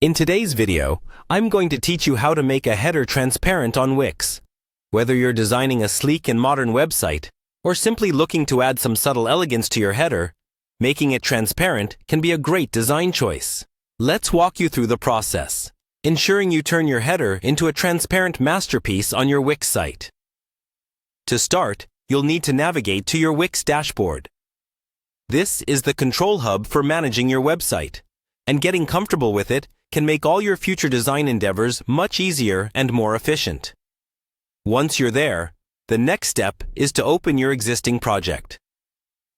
In today's video, I'm going to teach you how to make a header transparent on Wix. Whether you're designing a sleek and modern website, or simply looking to add some subtle elegance to your header, making it transparent can be a great design choice. Let's walk you through the process, ensuring you turn your header into a transparent masterpiece on your Wix site. To start, you'll need to navigate to your Wix dashboard. This is the control hub for managing your website, and getting comfortable with it can make all your future design endeavors much easier and more efficient. Once you're there, the next step is to open your existing project.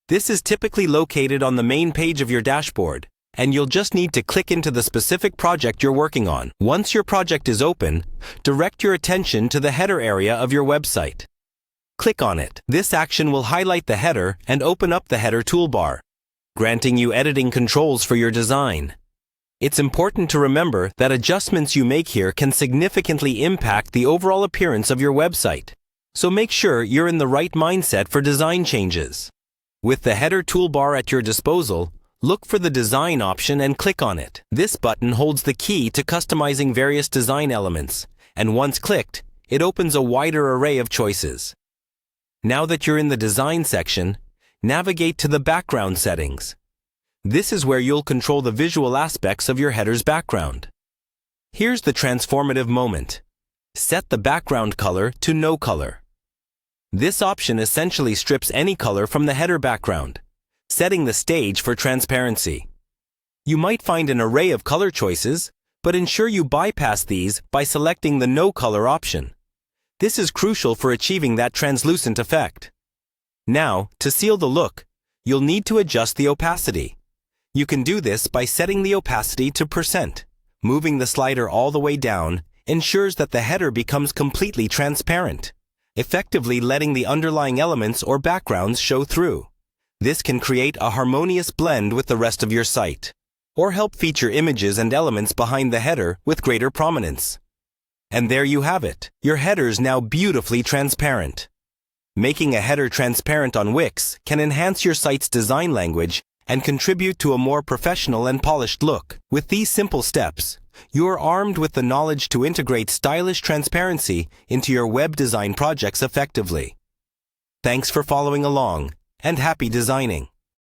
This is typically located on the main page of your dashboard, and you'll just need to click into the specific project you're working on. Once your project is open, direct your attention to the header area of your website. Click on it. This action will highlight the header and open up the header toolbar, granting you editing controls for your design. It's important to remember that adjustments you make here can significantly impact the overall appearance of your website, so make sure you're in the right mindset for design changes. With the header toolbar at your disposal, look for the design option and click on it. This button holds the key to customizing various design elements, and once clicked, it opens a wider array of choices. Now that you're in the design section, navigate to the background settings. This is where you'll control the visual aspects of your header's background. Here's the transformative moment. Set the background color to no color. This option essentially strips any color from the header background, setting the stage for transparency. You might find an array of color choices, but ensure you bypass these by selecting the no color option. This is crucial for achieving that translucent effect. Now, to seal the look, you'll need to adjust the opacity. You can do this by setting the opacity to %. Moving the slider all the way down ensures that the header becomes completely transparent, effectively letting the underlying elements or backgrounds show through. This can create a harmonious blend with the rest of your site, or help feature images and elements behind the header with greater prominence. And there you have it. Your header's now beautifully transparent. Making a header transparent on Wix can enhance your site's design language and contribute to a more professional and polished look. With these simple steps, you're armed with the knowledge to integrate stylish transparency into your web design projects effectively. Thanks for following along, and happy designing!